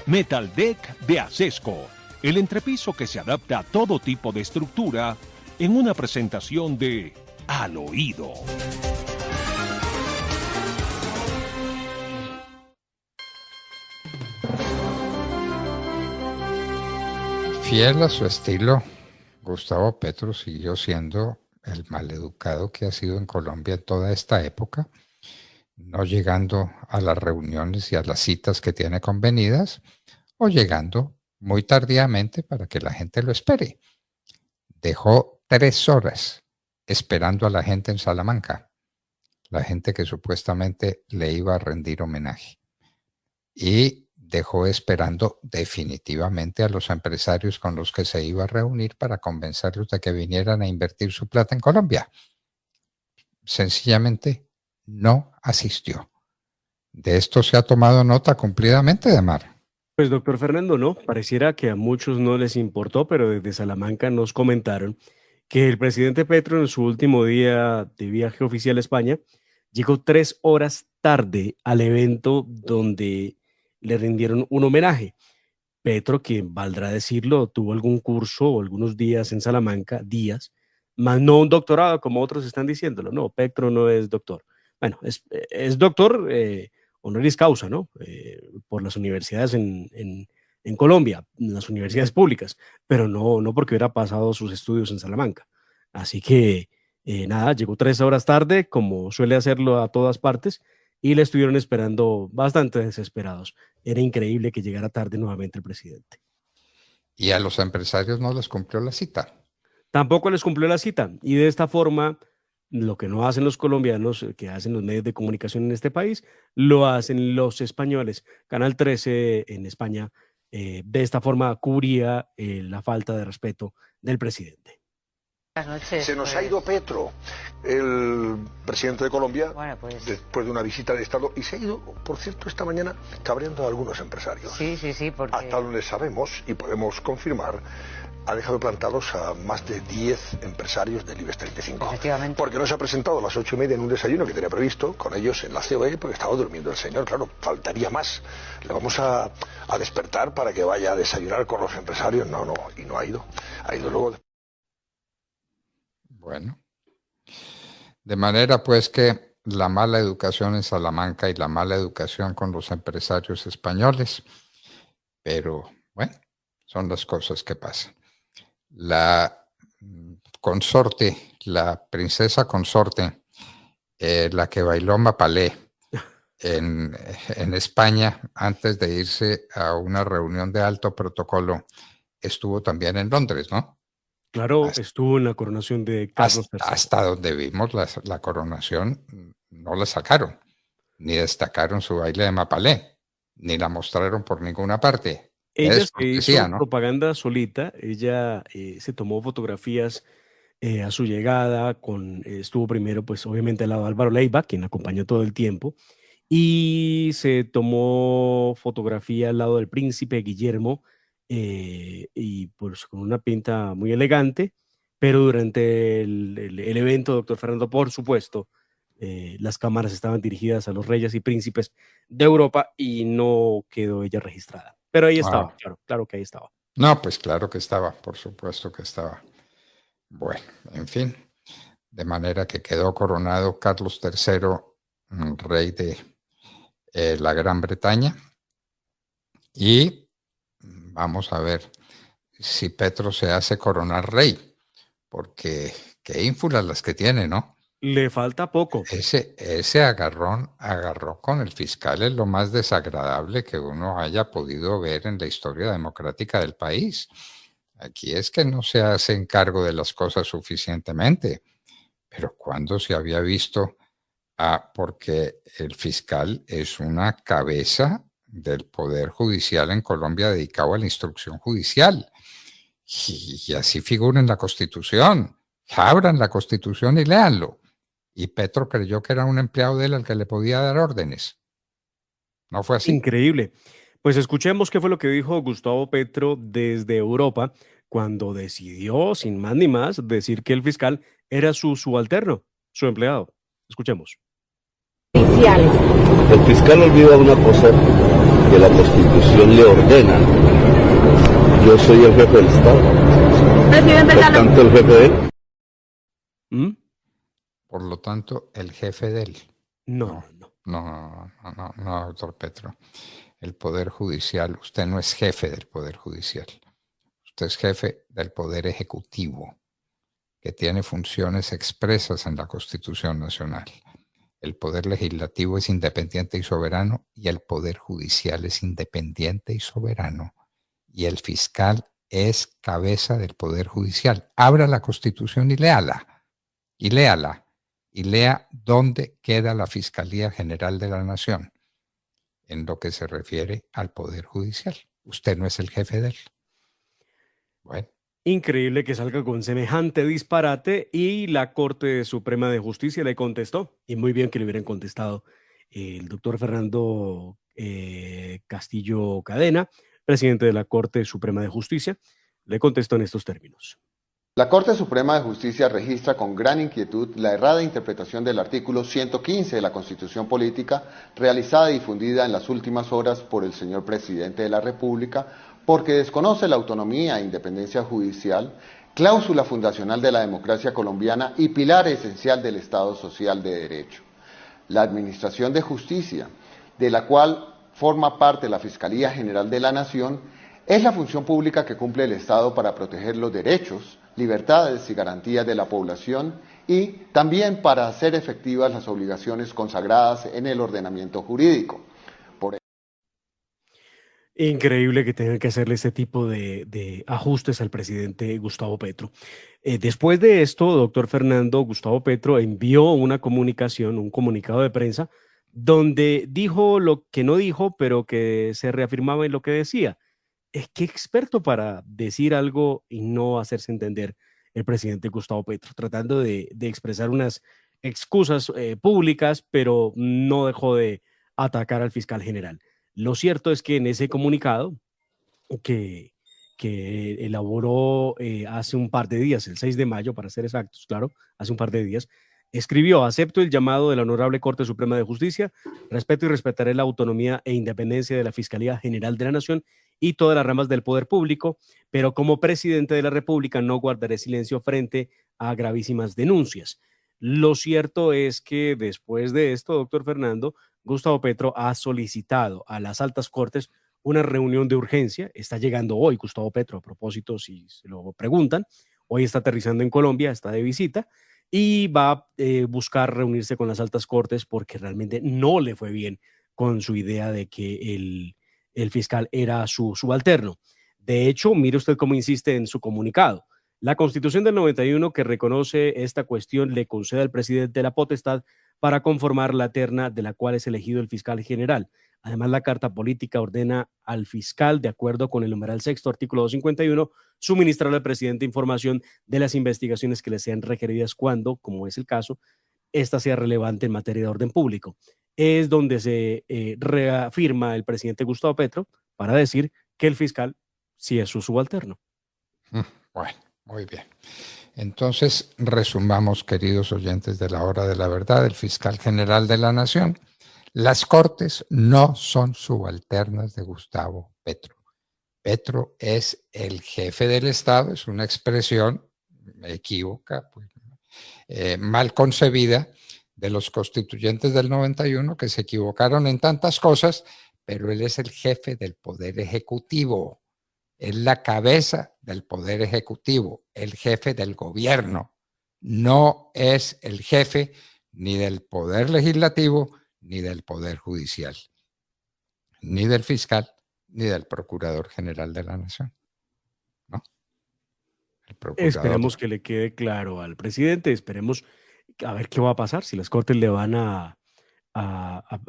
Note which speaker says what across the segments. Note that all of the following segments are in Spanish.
Speaker 1: Metal Deck de Acesco, el entrepiso que se adapta a todo tipo de estructura en una presentación de Al Oído.
Speaker 2: Fiel a su estilo, Gustavo Petro siguió siendo el maleducado que ha sido en Colombia en toda esta época, no llegando a las reuniones y a las citas que tiene convenidas, o llegando muy tardíamente para que la gente lo espere. Dejó 3 horas esperando a la gente en Salamanca, la gente que supuestamente le iba a rendir homenaje. Y dejó esperando definitivamente a los empresarios con los que se iba a reunir para convencerlos de que vinieran a invertir su plata en Colombia. Sencillamente no asistió. ¿De esto se ha tomado nota cumplidamente, Demar?
Speaker 3: Pues doctor Fernando, no, pareciera que a muchos no les importó, pero desde Salamanca nos comentaron que el presidente Petro en su último día de viaje oficial a España llegó 3 horas tarde al evento donde le rindieron un homenaje. Petro, que valdrá decirlo, tuvo algún curso o algunos días en Salamanca, más no un doctorado como otros están diciéndolo. No, Petro no es doctor. Bueno, es doctor honoris causa, ¿no? Por las universidades en Colombia, las universidades públicas, pero no porque hubiera pasado sus estudios en Salamanca. Así que nada, llegó 3 horas tarde, como suele hacerlo a todas partes, y le estuvieron esperando bastante desesperados. Era increíble que llegara tarde nuevamente el presidente.
Speaker 2: Y a los empresarios no les cumplió la cita.
Speaker 3: Tampoco les cumplió la cita, y de esta forma, lo que no hacen los colombianos, que hacen los medios de comunicación en este país, lo hacen los españoles. Canal 13 en España, de esta forma, cubría la falta de respeto del presidente.
Speaker 4: Buenas noches.
Speaker 5: Se nos ha ido Petro, el presidente de Colombia, después de una visita de Estado, y se ha ido, por cierto, esta mañana cabreando a algunos empresarios.
Speaker 4: Sí, porque...
Speaker 5: Hasta donde sabemos y podemos confirmar, ha dejado plantados a más de 10 empresarios del IBEX 35.
Speaker 4: Efectivamente.
Speaker 5: Porque no se ha presentado a las 8:30 en un desayuno que tenía previsto con ellos en la COE, porque estaba durmiendo el señor. Claro, faltaría más. Le vamos a despertar para que vaya a desayunar con los empresarios. No, y no ha ido. Ha ido luego.
Speaker 2: Bueno, de manera pues que la mala educación en Salamanca y la mala educación con los empresarios españoles, pero bueno, son las cosas que pasan. La consorte, la princesa consorte, la que bailó Mapalé en España antes de irse a una reunión de alto protocolo, estuvo también en Londres, ¿no?
Speaker 3: Claro, estuvo en la coronación de Carlos III.
Speaker 2: Hasta donde vimos la coronación, no la sacaron, ni destacaron su baile de Mapalé, ni la mostraron por ninguna parte.
Speaker 3: Ella se hizo propaganda solita, ella se tomó fotografías a su llegada, estuvo primero, pues obviamente al lado de Álvaro Leiva, quien la acompañó todo el tiempo, y se tomó fotografía al lado del príncipe Guillermo, y pues con una pinta muy elegante, pero durante el evento, doctor Fernando, por supuesto, las cámaras estaban dirigidas a los reyes y príncipes de Europa y no quedó ella registrada. Pero ahí estaba, claro que ahí estaba.
Speaker 2: No, pues claro que estaba, por supuesto que estaba. Bueno, en fin, de manera que quedó coronado Carlos III, rey de la Gran Bretaña, y vamos a ver si Petro se hace coronar rey, porque qué ínfulas las que tiene, ¿no?
Speaker 3: Le falta poco.
Speaker 2: Ese agarró con el fiscal es lo más desagradable que uno haya podido ver en la historia democrática del país. Aquí es que no se hacen cargo de las cosas suficientemente. Pero ¿cuándo se había visto? Porque el fiscal es una cabeza del Poder Judicial en Colombia dedicado a la instrucción judicial. Y así figura en la Constitución. Abran la Constitución y léanlo. Y Petro creyó que era un empleado de él al que le podía dar órdenes. ¿No fue así?
Speaker 3: Increíble. Pues escuchemos qué fue lo que dijo Gustavo Petro desde Europa cuando decidió, sin más ni más, decir que el fiscal era su subalterno, su empleado. Escuchemos.
Speaker 6: El fiscal olvida una cosa, que la Constitución le ordena. Yo soy el jefe del Estado.
Speaker 7: Presidente,
Speaker 6: por tanto, el jefe de él.
Speaker 3: ¿Mm?
Speaker 2: Por lo tanto, el jefe de él.
Speaker 3: No.
Speaker 2: No, doctor Petro. El Poder Judicial, usted no es jefe del Poder Judicial. Usted es jefe del Poder Ejecutivo, que tiene funciones expresas en la Constitución Nacional. El Poder Legislativo es independiente y soberano, y el Poder Judicial es independiente y soberano. Y el fiscal es cabeza del Poder Judicial. Abra la Constitución y léala. Y léala. Y lea dónde queda la Fiscalía General de la Nación en lo que se refiere al Poder Judicial. Usted no es el jefe de él. Bueno.
Speaker 3: Increíble que salga con semejante disparate, y la Corte Suprema de Justicia le contestó, y muy bien que le hubieran contestado. El doctor Fernando Castillo Cadena, presidente de la Corte Suprema de Justicia, le contestó en estos términos.
Speaker 8: La Corte Suprema de Justicia registra con gran inquietud la errada interpretación del artículo 115 de la Constitución Política realizada y difundida en las últimas horas por el señor presidente de la República, porque desconoce la autonomía e independencia judicial, cláusula fundacional de la democracia colombiana y pilar esencial del Estado social de derecho. La Administración de Justicia, de la cual forma parte la Fiscalía General de la Nación, es la función pública que cumple el Estado para proteger los derechos, libertades y garantías de la población, y también para hacer efectivas las obligaciones consagradas en el ordenamiento jurídico.
Speaker 3: Increíble que tengan que hacerle este tipo de ajustes al presidente Gustavo Petro. Después de esto, doctor Fernando, Gustavo Petro envió una comunicación, un comunicado de prensa, donde dijo lo que no dijo, pero que se reafirmaba en lo que decía. ¿Qué experto para decir algo y no hacerse entender el presidente Gustavo Petro? Tratando de expresar unas excusas públicas, pero no dejó de atacar al fiscal general. Lo cierto es que en ese comunicado que elaboró hace un par de días, el 6 de mayo, para ser exactos, claro, hace un par de días, escribió: acepto el llamado de la Honorable Corte Suprema de Justicia, respeto y respetaré la autonomía e independencia de la Fiscalía General de la Nación y todas las ramas del poder público, pero como presidente de la República no guardaré silencio frente a gravísimas denuncias. Lo cierto es que después de esto, doctor Fernando, Gustavo Petro ha solicitado a las altas cortes una reunión de urgencia. Está llegando hoy Gustavo Petro, a propósito, si se lo preguntan. Hoy está aterrizando en Colombia, está de visita, y va a buscar reunirse con las altas cortes porque realmente no le fue bien con su idea de que el fiscal era su subalterno. De hecho, mire usted cómo insiste en su comunicado. La Constitución del 91, que reconoce esta cuestión, le concede al presidente la potestad para conformar la terna de la cual es elegido el fiscal general. Además, la Carta Política ordena al fiscal, de acuerdo con el numeral sexto, artículo 251, suministrar al presidente información de las investigaciones que le sean requeridas cuando, como es el caso, esta sea relevante en materia de orden público. Es donde se reafirma el presidente Gustavo Petro para decir que el fiscal sí es su subalterno.
Speaker 2: Bueno, muy bien. Entonces, resumamos, queridos oyentes de la Hora de la Verdad, el fiscal general de la Nación: las cortes no son subalternas de Gustavo Petro. Petro es el jefe del Estado, es una expresión equívoca, pues, mal concebida de los constituyentes del 91, que se equivocaron en tantas cosas, pero él es el jefe del Poder Ejecutivo. Es la cabeza del Poder Ejecutivo, el jefe del gobierno. No es el jefe ni del Poder Legislativo, ni del Poder Judicial, ni del fiscal, ni del Procurador General de la Nación. ¿No?
Speaker 3: Esperemos que le quede claro al presidente, esperemos a ver qué va a pasar, si las cortes le van a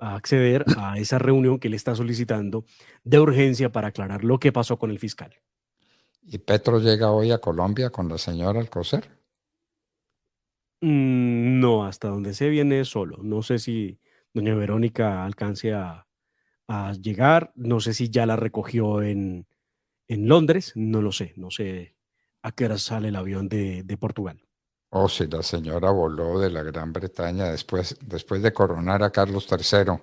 Speaker 3: acceder a esa reunión que él está solicitando de urgencia para aclarar lo que pasó con el fiscal.
Speaker 2: ¿Y Petro llega hoy a Colombia con la señora Alcocer?
Speaker 3: No, hasta donde se viene solo. No sé si doña Verónica alcance a llegar, no sé si ya la recogió en Londres, no lo sé, no sé a qué hora sale el avión de Portugal.
Speaker 2: O si la señora voló de la Gran Bretaña después de coronar a Carlos III,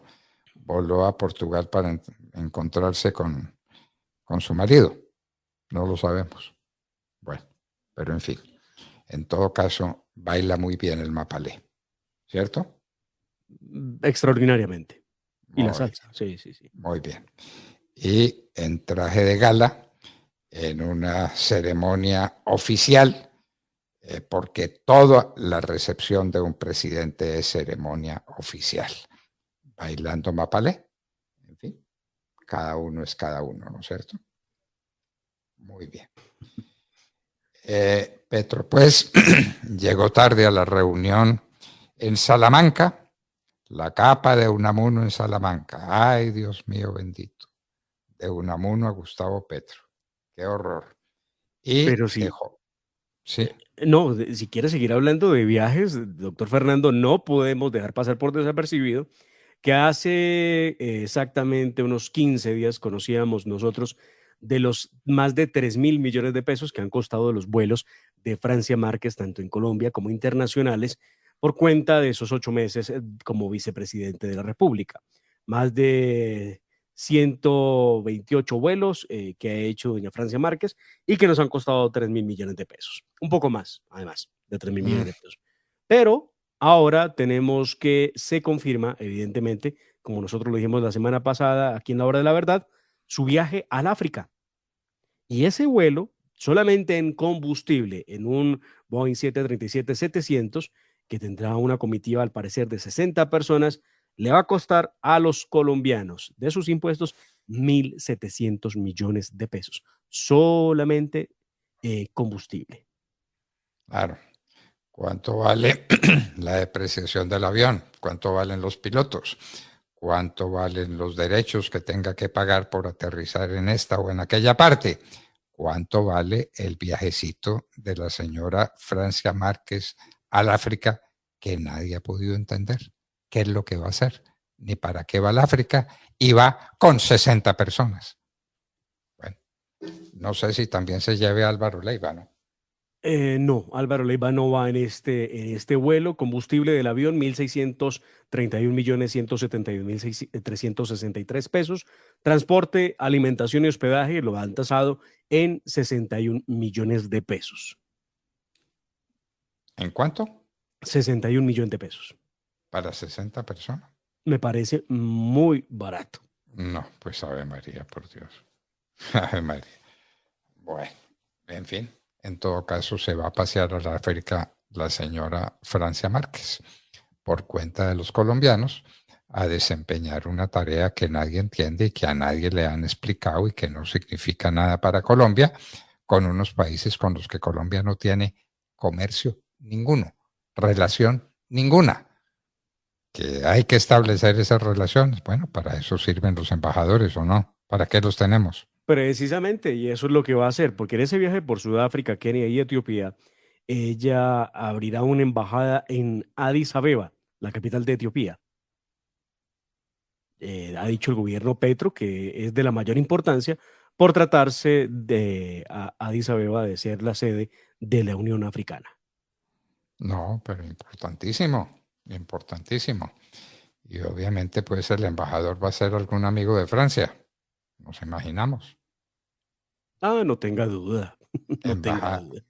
Speaker 2: voló a Portugal para encontrarse con su marido. No lo sabemos. Bueno, pero en fin, en todo caso, baila muy bien el Mapalé, ¿cierto?
Speaker 3: Extraordinariamente. Y la
Speaker 2: Muy
Speaker 3: salsa,
Speaker 2: bien,
Speaker 3: sí.
Speaker 2: muy bien. Y en traje de gala, en una ceremonia oficial, porque toda la recepción de un presidente es ceremonia oficial. Bailando Mapalé, en fin, cada uno es cada uno, ¿no es cierto? Muy bien. Petro, pues, llegó tarde a la reunión en Salamanca, la capa de Unamuno en Salamanca. Ay, Dios mío bendito. De Unamuno a Gustavo Petro. Qué horror. Y
Speaker 3: Pero sí.
Speaker 2: dejó. Sí.
Speaker 3: No, si quiere seguir hablando de viajes, doctor Fernando, no podemos dejar pasar por desapercibido que hace exactamente unos 15 días conocíamos nosotros de los más de 3.000 millones de pesos que han costado los vuelos de Francia Márquez, tanto en Colombia como internacionales, por cuenta de esos 8 meses como vicepresidente de la República. Más de 128 vuelos que ha hecho doña Francia Márquez y que nos han costado 3.000 millones de pesos. Un poco más, además, de 3.000 millones de pesos. Pero ahora tenemos que se confirma, evidentemente, como nosotros lo dijimos la semana pasada aquí en La Hora de la Verdad, su viaje al África. Y ese vuelo, solamente en combustible, en un Boeing 737-700, que tendrá una comitiva al parecer de 60 personas, le va a costar a los colombianos de sus impuestos 1.700 millones de pesos. Solamente combustible.
Speaker 2: Claro. ¿Cuánto vale la depreciación del avión? ¿Cuánto valen los pilotos? ¿Cuánto valen los derechos que tenga que pagar por aterrizar en esta o en aquella parte? ¿Cuánto vale el viajecito de la señora Francia Márquez al África que nadie ha podido entender? ¿Qué es lo que va a hacer? Ni para qué va al África, y va con 60 personas. Bueno, no sé si también se lleve a Álvaro Leiva, ¿no?
Speaker 3: No, Álvaro Leiva no va en este vuelo. Combustible del avión, 1.631.171.363 pesos. Transporte, alimentación y hospedaje lo han tasado en 61 millones de pesos.
Speaker 2: ¿En cuánto?
Speaker 3: 61 millones de pesos.
Speaker 2: ¿Para 60 personas?
Speaker 3: Me parece muy barato.
Speaker 2: No, pues Ave María, por Dios. Ave María. Bueno, en fin. En todo caso, se va a pasear a la África la señora Francia Márquez, por cuenta de los colombianos, a desempeñar una tarea que nadie entiende y que a nadie le han explicado y que no significa nada para Colombia, con unos países con los que Colombia no tiene comercio ninguno, relación ninguna. Que hay que establecer esas relaciones. Bueno, para eso sirven los embajadores, ¿o no? ¿Para qué los tenemos?
Speaker 3: Precisamente, y eso es lo que va a hacer, porque en ese viaje por Sudáfrica, Kenia y Etiopía, ella abrirá una embajada en Addis Abeba, la capital de Etiopía. Ha dicho el gobierno Petro que es de la mayor importancia por tratarse de Addis Abeba de ser la sede de la Unión Africana.
Speaker 2: No, pero importantísimo, importantísimo. Y obviamente pues el embajador va a ser algún amigo de Francia, nos imaginamos.
Speaker 3: Ah, no tenga duda. No tenga duda.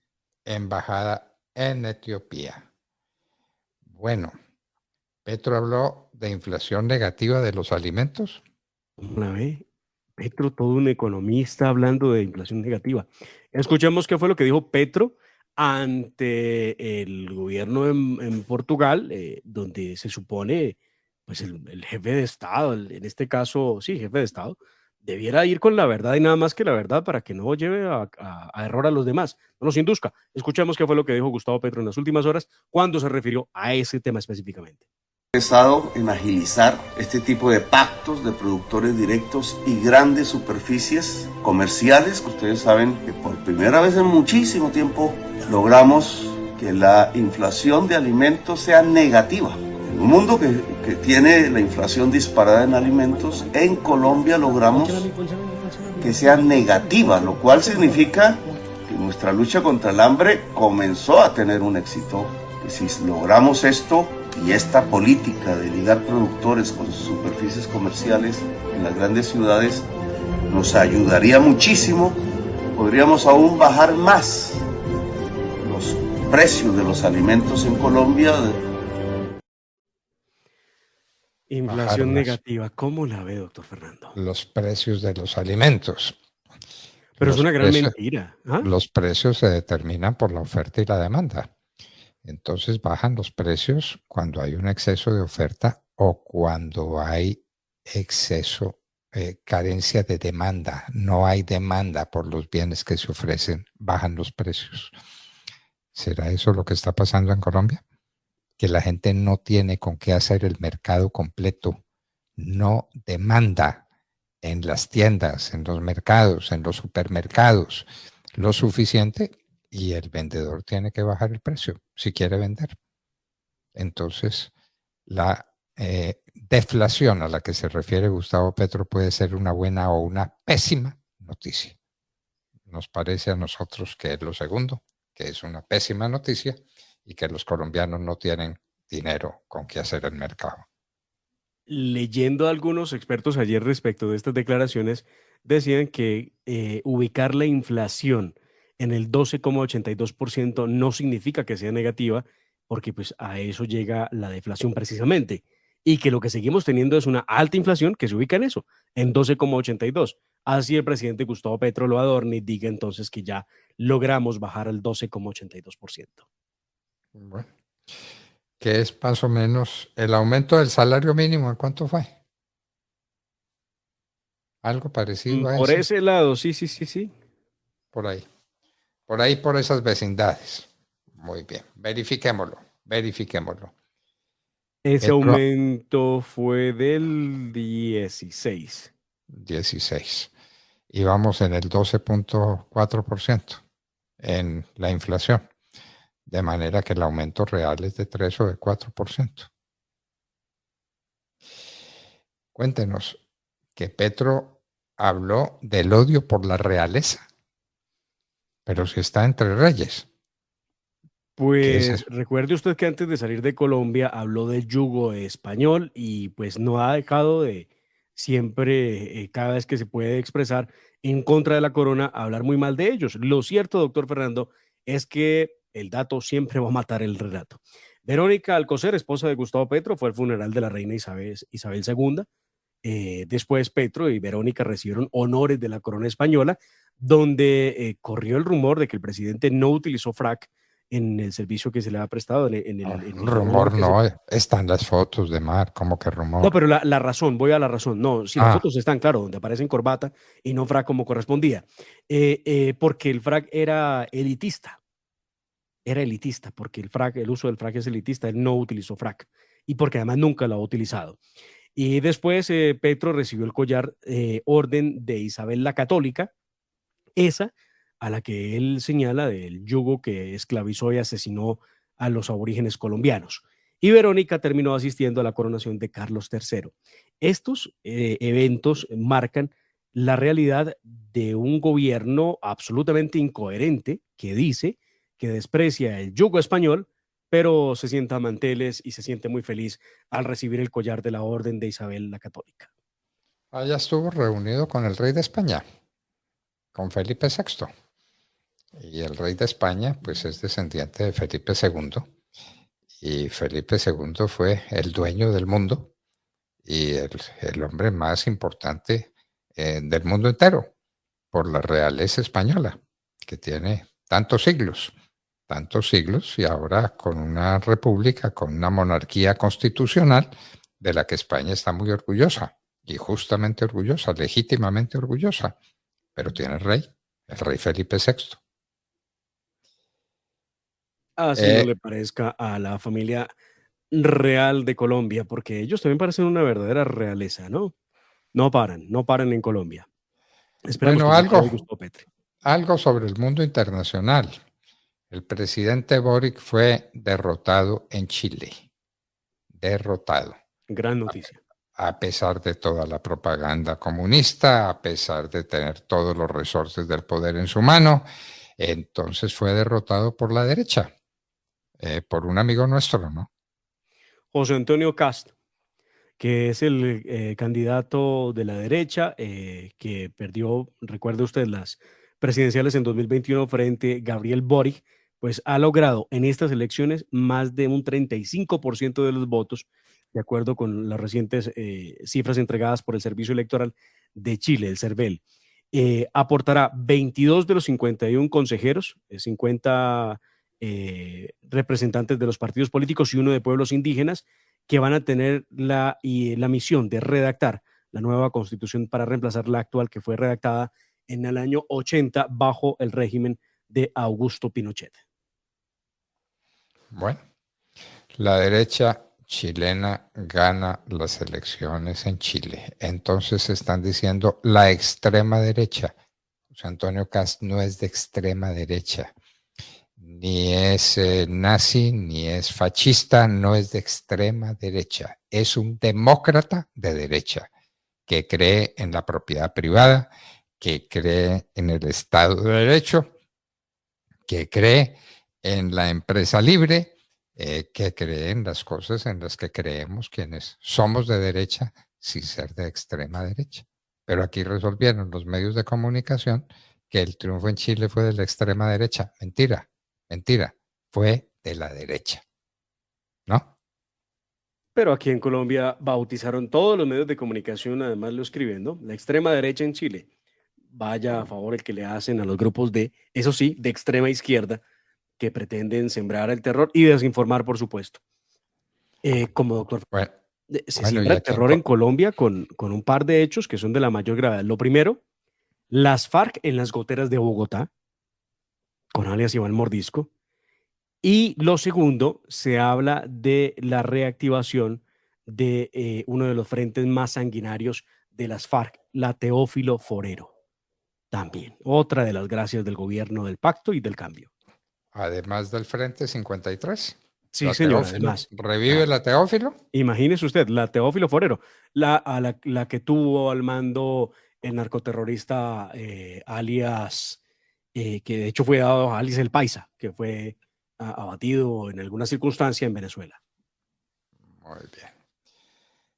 Speaker 2: Embajada en Etiopía. Bueno, Petro habló de inflación negativa de los alimentos.
Speaker 3: Una vez, Petro, todo un economista hablando de inflación negativa. Escuchemos qué fue lo que dijo Petro ante el gobierno en Portugal, donde se supone, pues el jefe de Estado, en este caso, sí, jefe de Estado, debiera ir con la verdad y nada más que la verdad para que no lleve a error a los demás, no nos induzca. Escuchemos qué fue lo que dijo Gustavo Petro en las últimas horas cuando se refirió a ese tema específicamente.
Speaker 7: Estado en agilizar este tipo de pactos de productores directos y grandes superficies comerciales. Ustedes saben que por primera vez en muchísimo tiempo logramos que la inflación de alimentos sea negativa. En un mundo que tiene la inflación disparada en alimentos, en Colombia logramos que sea negativa, lo cual significa que nuestra lucha contra el hambre comenzó a tener un éxito. Que si logramos esto, Y esta política de ligar productores con sus superficies comerciales en las grandes ciudades nos ayudaría muchísimo. Podríamos aún bajar más los precios de los alimentos en Colombia.
Speaker 3: Inflación negativa, ¿cómo la ve, doctor Fernando?
Speaker 2: Los precios de los alimentos.
Speaker 3: Pero es una gran mentira. ¿Ah?
Speaker 2: Los precios se determinan por la oferta y la demanda. Entonces bajan los precios cuando hay un exceso de oferta o cuando hay carencia de demanda. No hay demanda por los bienes que se ofrecen, bajan los precios. ¿Será eso lo que está pasando en Colombia? Que la gente no tiene con qué hacer el mercado completo, no demanda en las tiendas, en los mercados, en los supermercados lo suficiente y el vendedor tiene que bajar el precio si quiere vender. Entonces, la deflación a la que se refiere Gustavo Petro puede ser una buena o una pésima noticia. Nos parece a nosotros que es lo segundo, que es una pésima noticia y que los colombianos no tienen dinero con qué hacer el mercado.
Speaker 3: Leyendo a algunos expertos ayer respecto de estas declaraciones, decían que ubicar la inflación en el 12,82% no significa que sea negativa, porque pues a eso llega la deflación precisamente, y que lo que seguimos teniendo es una alta inflación que se ubica en eso, en 12,82%. Así el presidente Gustavo Petro lo adorna y diga entonces que ya logramos bajar al 12,82%.
Speaker 2: Bueno, que es más o menos el aumento del salario mínimo, ¿en cuánto fue? Algo parecido a
Speaker 3: Por
Speaker 2: eso.
Speaker 3: ese lado, sí.
Speaker 2: Por ahí, por esas vecindades. Muy bien, verifiquémoslo.
Speaker 3: Ese aumento fue del 16.
Speaker 2: Y vamos en el 12,4% en la inflación. De manera que el aumento real es de 3 o de 4%. Cuéntenos, que Petro habló del odio por la realeza, pero si está entre reyes.
Speaker 3: Pues recuerde usted que antes de salir de Colombia habló del yugo español y pues no ha dejado de siempre, cada vez que se puede expresar en contra de la corona, hablar muy mal de ellos. Lo cierto, doctor Fernando, es que el dato siempre va a matar el relato. Verónica Alcocer, esposa de Gustavo Petro, fue al funeral de la reina Isabel II. Después Petro y Verónica recibieron honores de la corona española, donde corrió el rumor de que el presidente no utilizó frac en el servicio que se le ha prestado.
Speaker 2: Rumor no, están las fotos de Mar, ¿cómo que rumor?
Speaker 3: No, pero la razón, voy a la razón. No, si las fotos están, claro, donde aparecen corbata y no frac como correspondía. Porque el frac era elitista. Porque el uso del frac es elitista, él no utilizó frac. Y porque además nunca lo ha utilizado. Y después Petro recibió el collar Orden de Isabel la Católica, esa a la que él señala del yugo que esclavizó y asesinó a los aborígenes colombianos. Y Verónica terminó asistiendo a la coronación de Carlos III. Estos eventos marcan la realidad de un gobierno absolutamente incoherente que dice que desprecia el yugo español, pero se sienta a manteles y se siente muy feliz al recibir el collar de la Orden de Isabel la Católica.
Speaker 2: Allá estuvo reunido con el rey de España, con Felipe VI. Y el rey de España, pues es descendiente de Felipe II. Y Felipe II fue el dueño del mundo y el hombre más importante del mundo entero, por la realeza española, que tiene tantos siglos, y ahora con una república, con una monarquía constitucional, de la que España está muy orgullosa, y justamente orgullosa, legítimamente orgullosa, pero tiene rey, el rey Felipe VI.
Speaker 3: Así no le parezca a la familia real de Colombia, porque ellos también parecen una verdadera realeza, ¿no? No paran en Colombia. Esperemos que
Speaker 2: algo sobre el mundo internacional. El presidente Boric fue derrotado en Chile. Derrotado.
Speaker 3: Gran noticia.
Speaker 2: A pesar de toda la propaganda comunista, a pesar de tener todos los resortes del poder en su mano, entonces fue derrotado por la derecha, por un amigo nuestro, ¿no?
Speaker 3: José Antonio Cast, que es el candidato de la derecha que perdió, recuerde usted, las presidenciales en 2021 frente a Gabriel Boric, pues ha logrado en estas elecciones más de un 35% de los votos, de acuerdo con las recientes cifras entregadas por el Servicio Electoral de Chile, el CERVEL. Aportará 22 de los 51 consejeros, 50 representantes de los partidos políticos y uno de pueblos indígenas, que van a tener la misión de redactar la nueva constitución para reemplazar la actual, que fue redactada en el año 80 bajo el régimen de Augusto Pinochet.
Speaker 2: Bueno, la derecha chilena gana las elecciones en Chile. Entonces están diciendo la extrema derecha. José Antonio Cast no es de extrema derecha. Ni es nazi, ni es fascista, no es de extrema derecha. Es un demócrata de derecha que cree en la propiedad privada, que cree en el Estado de Derecho, que cree en la empresa libre, que cree en las cosas en las que creemos quienes somos de derecha sin ser de extrema derecha. Pero aquí resolvieron los medios de comunicación que el triunfo en Chile fue de la extrema derecha. Mentira. Mentira, fue de la derecha, ¿no?
Speaker 3: Pero aquí en Colombia bautizaron todos los medios de comunicación, además lo escribiendo, la extrema derecha en Chile. Vaya a favor el que le hacen a los grupos de, eso sí, de extrema izquierda, que pretenden sembrar el terror y desinformar, por supuesto. Como doctor, se siembra el terror en Colombia con un par de hechos que son de la mayor gravedad. Lo primero, las FARC en las goteras de Bogotá, con alias Iván Mordisco. Y lo segundo, se habla de la reactivación de uno de los frentes más sanguinarios de las FARC, la Teófilo Forero. También, otra de las gracias del gobierno del Pacto y del Cambio.
Speaker 2: Además del Frente 53.
Speaker 3: Sí, señor, además.
Speaker 2: ¿Revive la Teófilo?
Speaker 3: Imagínese usted, la Teófilo Forero, la que tuvo al mando el narcoterrorista alias... que de hecho fue dado a Alice el Paisa, que fue abatido en alguna circunstancia en Venezuela.
Speaker 2: Muy bien.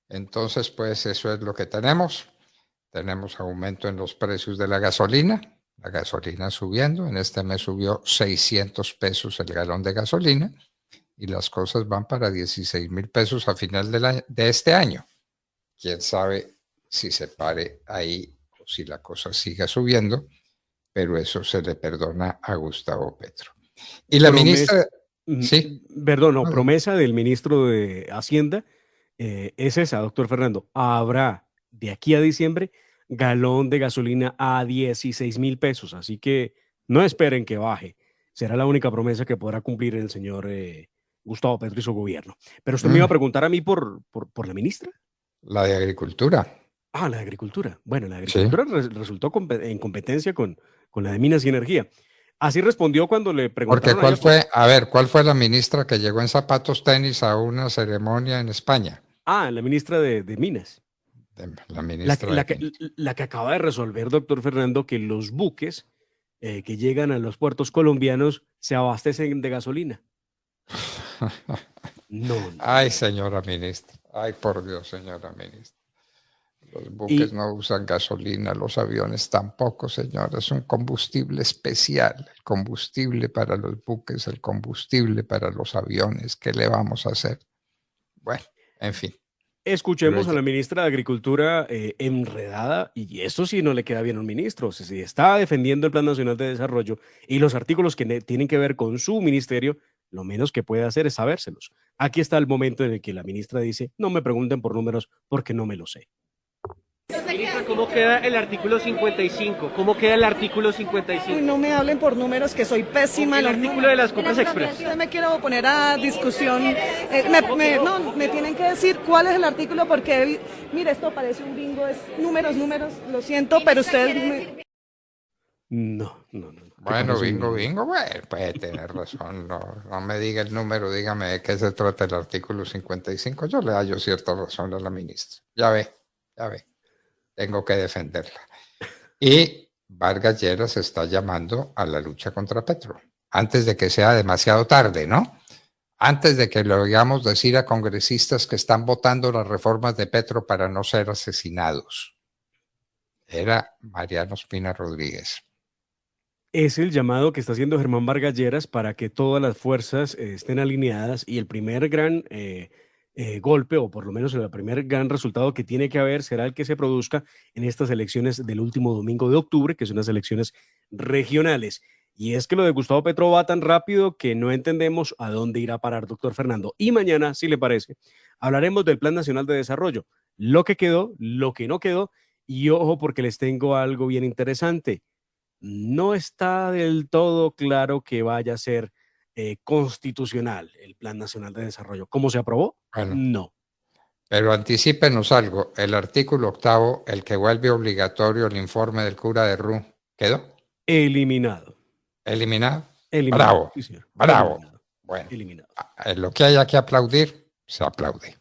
Speaker 2: Entonces, pues eso es lo que tenemos. Tenemos aumento en los precios de la gasolina. La gasolina subiendo. En este mes subió 600 pesos el galón de gasolina. Y las cosas van para 16,000 pesos a final de este año. Quién sabe si se pare ahí o si la cosa siga subiendo. Pero eso se le perdona a Gustavo Petro. Y la ministra... Sí.
Speaker 3: Perdón, no, promesa del ministro de Hacienda es esa, doctor Fernando. Habrá de aquí a diciembre galón de gasolina a 16,000 pesos. Así que no esperen que baje. Será la única promesa que podrá cumplir el señor Gustavo Petro y su gobierno. Pero usted me iba a preguntar a mí por la ministra.
Speaker 2: La de Agricultura.
Speaker 3: Ah, la de Agricultura. Bueno, la de Agricultura resultó en competencia con la de Minas y Energía. Así respondió cuando le preguntaron.
Speaker 2: Porque ¿cuál fue la ministra que llegó en zapatos tenis a una ceremonia en España?
Speaker 3: Ah, la ministra de Minas.
Speaker 2: La ministra
Speaker 3: la que acaba de resolver, doctor Fernando, que los buques que llegan a los puertos colombianos se abastecen de gasolina. No.
Speaker 2: Ay, señora ministra. Ay, por Dios, señora ministra. Los buques no usan gasolina, los aviones tampoco, señora. Es un combustible especial. El combustible para los buques, el combustible para los aviones. ¿Qué le vamos a hacer? Bueno, en fin.
Speaker 3: Escuchemos a la ministra de Agricultura enredada, y esto sí no le queda bien a un ministro. Si está defendiendo el Plan Nacional de Desarrollo y los artículos que tienen que ver con su ministerio, lo menos que puede hacer es sabérselos. Aquí está el momento en el que la ministra dice, no me pregunten por números porque no me lo sé.
Speaker 9: Ministra, ¿cómo queda el artículo 55? ¿Cómo queda el artículo 55?
Speaker 10: Uy, no me hablen por números, que soy pésima.
Speaker 9: El artículo de las compras express.
Speaker 10: Usted me quiero poner a discusión. Me tienen que decir cuál es el artículo, porque, mire, esto parece un bingo, es números, lo siento, pero ustedes...
Speaker 3: No.
Speaker 2: Bueno, bingo, bueno, puede tener razón. No me diga el número, dígame de qué se trata el artículo 55. Yo le hallo cierta razón a la ministra. Ya ve. Tengo que defenderla. Y Vargas Lleras está llamando a la lucha contra Petro. Antes de que sea demasiado tarde, ¿no? Antes de que le oigamos decir a congresistas que están votando las reformas de Petro para no ser asesinados. Era Mariano Ospina Rodríguez.
Speaker 3: Es el llamado que está haciendo Germán Vargas Lleras para que todas las fuerzas estén alineadas, y el primer gran golpe, o por lo menos el primer gran resultado que tiene que haber, será el que se produzca en estas elecciones del último domingo de octubre, que son las elecciones regionales. Y es que lo de Gustavo Petro va tan rápido que no entendemos a dónde irá a parar, doctor Fernando. Y mañana, si le parece, hablaremos del Plan Nacional de Desarrollo, lo que quedó, lo que no quedó, y ojo porque les tengo algo bien interesante. No está del todo claro que vaya a ser constitucional el Plan Nacional de Desarrollo. ¿Cómo se aprobó?
Speaker 2: Bueno,
Speaker 3: no.
Speaker 2: Pero anticípenos algo. El artículo 8, el que vuelve obligatorio el informe del cura de Ru, ¿quedó?
Speaker 3: Eliminado.
Speaker 2: ¿Eliminado?
Speaker 3: Eliminado.
Speaker 2: Bravo.
Speaker 3: Sí, señor.
Speaker 2: Bravo.
Speaker 3: Eliminado.
Speaker 2: Bueno,
Speaker 3: Eliminado.
Speaker 2: En lo que haya que aplaudir, se aplaude.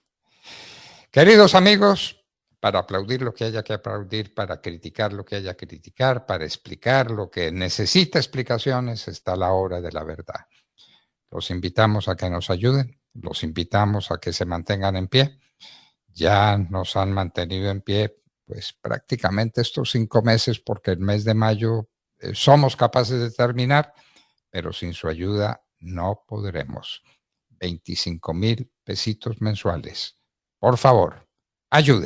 Speaker 2: Queridos amigos, para aplaudir lo que haya que aplaudir, para criticar lo que haya que criticar, para explicar lo que necesita explicaciones, está la hora de la verdad. Los invitamos a que nos ayuden, los invitamos a que se mantengan en pie. Ya nos han mantenido en pie pues prácticamente estos 5 meses, porque el mes de mayo somos capaces de terminar, pero sin su ayuda no podremos. 25,000 pesitos mensuales. Por favor, ayuden.